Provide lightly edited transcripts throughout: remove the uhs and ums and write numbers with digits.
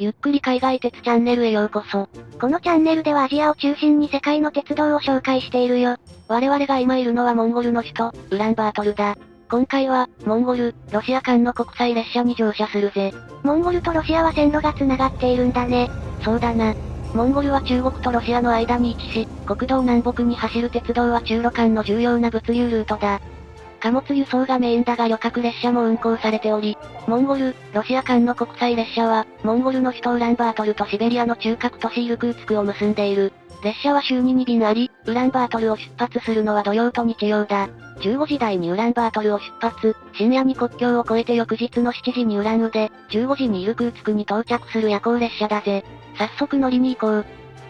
ゆっくり海外鉄チャンネルへようこそ。このチャンネルではアジアを中心に世界の鉄道を紹介しているよ。我々が今いるのはモンゴルの首都、ウランバートルだ。今回は、モンゴル、ロシア間の国際列車に乗車するぜ。モンゴルとロシアは線路が繋がっているんだね。そうだな。モンゴルは中国とロシアの間に位置し、国道南北に走る鉄道は中ロ間の重要な物流ルートだ。貨物輸送がメインだが旅客列車も運行されており、モンゴル、ロシア間の国際列車は、モンゴルの首都ウランバートルとシベリアの中核都市イルクーツクを結んでいる。列車は週に2便あり、ウランバートルを出発するのは土曜と日曜だ。15時台にウランバートルを出発、深夜に国境を越えて翌日の7時にウランウで、15時にイルクーツクに到着する夜行列車だぜ。早速乗りに行こう。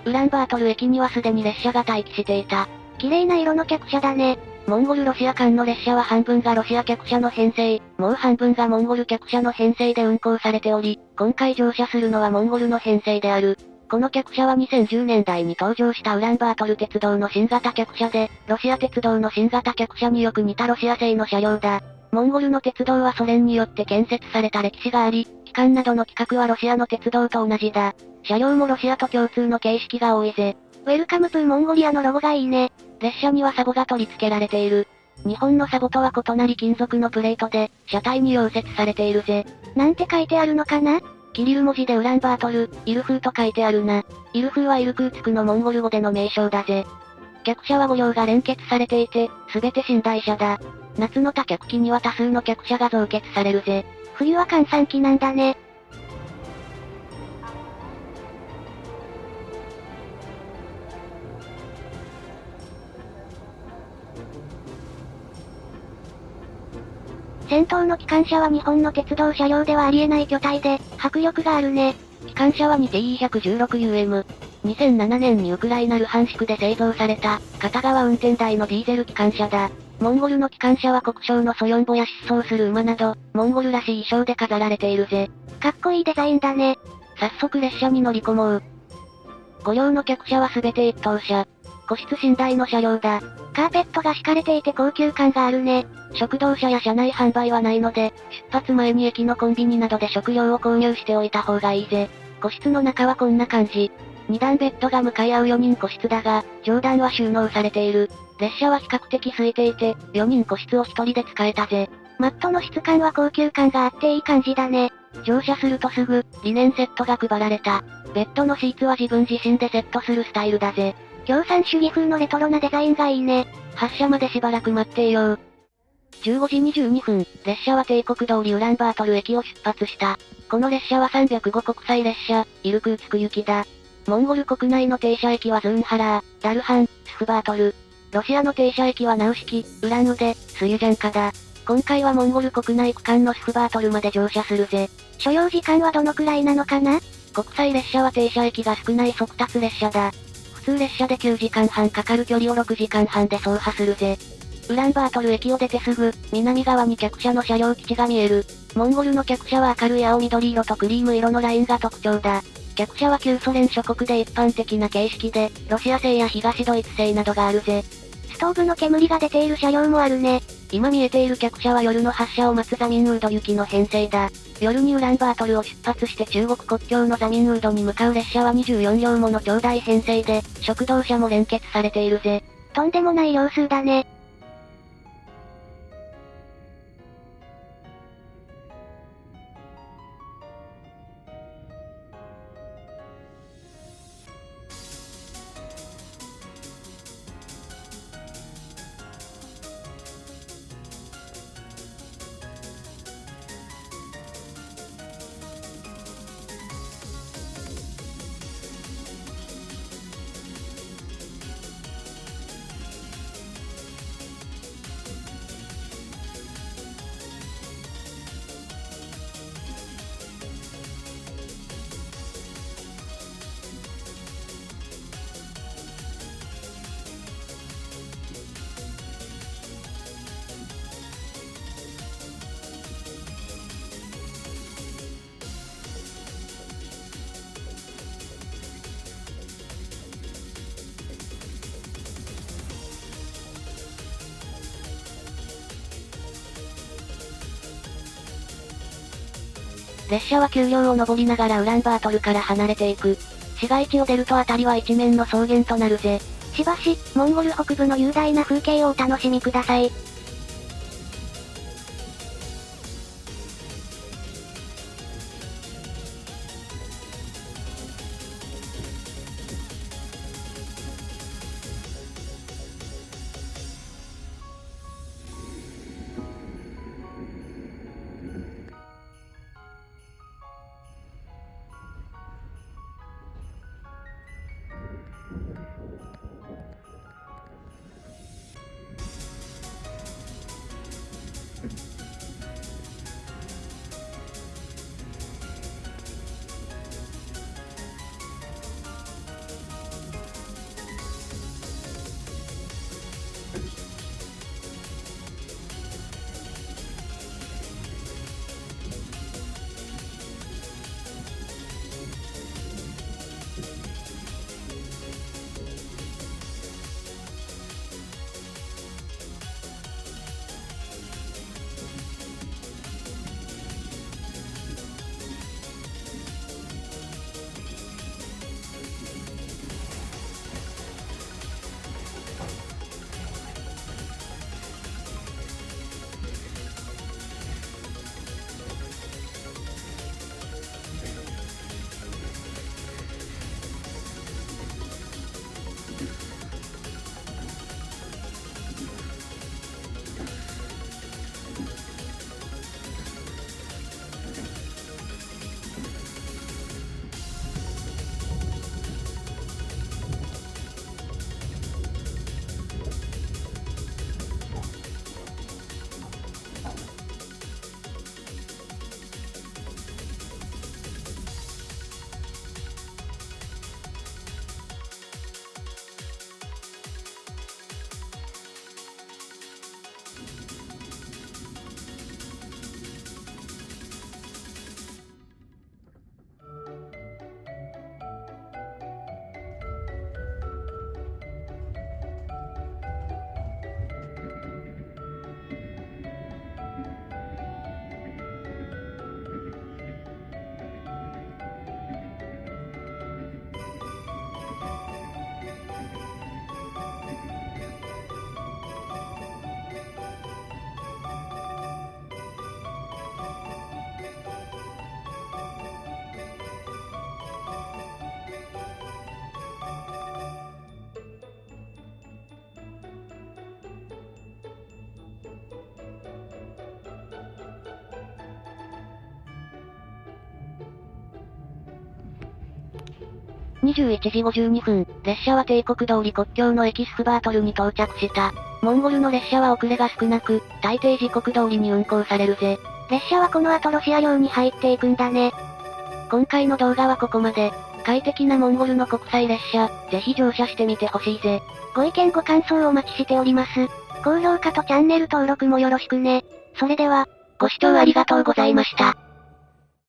ウランバートル駅にはすでに列車が待機していた。綺麗な色の客車だね。モンゴル・ロシア間の列車は半分がロシア客車の編成、もう半分がモンゴル客車の編成で運行されており、今回乗車するのはモンゴルの編成である。この客車は2010年代に登場したウランバートル鉄道の新型客車で、ロシア鉄道の新型客車によく似たロシア製の車両だ。モンゴルの鉄道はソ連によって建設された歴史があり、機関などの規格はロシアの鉄道と同じだ。車両もロシアと共通の形式が多いぜ。ウェルカムトゥモンゴリアのロゴがいいね。列車にはサボが取り付けられている。日本のサボとは異なり金属のプレートで、車体に溶接されているぜ。なんて書いてあるのかな？キリル文字でウランバートル、イルフーと書いてあるな。イルフーはイルクーツクのモンゴル語での名称だぜ。客車は5両が連結されていて、すべて寝台車だ。夏の多客期には多数の客車が増結されるぜ。冬は閑散期なんだね。先頭の機関車は日本の鉄道車両ではありえない巨体で、迫力があるね。機関車は 2TE116UM。2007年にウクライナルハンシクで製造された、片側運転台のディーゼル機関車だ。モンゴルの機関車は国章のソヨンボや疾走する馬など、モンゴルらしい衣装で飾られているぜ。かっこいいデザインだね。早速列車に乗り込もう。5両の客車はすべて一等車。個室寝台の車両だ。カーペットが敷かれていて高級感があるね。食堂車や車内販売はないので、出発前に駅のコンビニなどで食料を購入しておいた方がいいぜ。個室の中はこんな感じ。2段ベッドが向かい合う4人個室だが、上段は収納されている。列車は比較的空いていて、4人個室を1人で使えたぜ。マットの質感は高級感があっていい感じだね。乗車するとすぐ、リネンセットが配られた。ベッドのシーツは自分自身でセットするスタイルだぜ。共産主義風のレトロなデザインがいいね。発車までしばらく待っていよう。15時22分、列車は帝国通りウランバートル駅を出発した。この列車は305国際列車、イルクーツク行きだ。モンゴル国内の停車駅はズーンハラー、ダルハン、スフバートル。ロシアの停車駅はナウシキ、ウランウデ、スユジャンカだ。今回はモンゴル国内区間のスフバートルまで乗車するぜ。所要時間はどのくらいなのかな？国際列車は停車駅が少ない速達列車だ。普通列車で9時間半かかる距離を6時間半で走破するぜ。ウランバートル駅を出てすぐ、南側に客車の車両基地が見える。モンゴルの客車は明るい青緑色とクリーム色のラインが特徴だ。客車は旧ソ連諸国で一般的な形式で、ロシア製や東ドイツ製などがあるぜ。ストーブの煙が出ている車両もあるね。今見えている客車は夜の発車を待つザミンウード行きの編成だ。夜にウランバートルを出発して中国国境のザミンウードに向かう列車は24両もの長大編成で、食堂車も連結されているぜ。とんでもない両数だね。列車は丘陵を登りながらウランバートルから離れていく。市街地を出ると辺りは一面の草原となるぜ。しばし、モンゴル北部の雄大な風景をお楽しみください。21時52分、列車は帝国通り国境の駅スフバートルに到着した。モンゴルの列車は遅れが少なく、大抵時刻通りに運行されるぜ。列車はこの後ロシア領に入っていくんだね。今回の動画はここまで。快適なモンゴルの国際列車、ぜひ乗車してみてほしいぜ。ご意見ご感想お待ちしております。高評価とチャンネル登録もよろしくね。それでは、ご視聴ありがとうございました。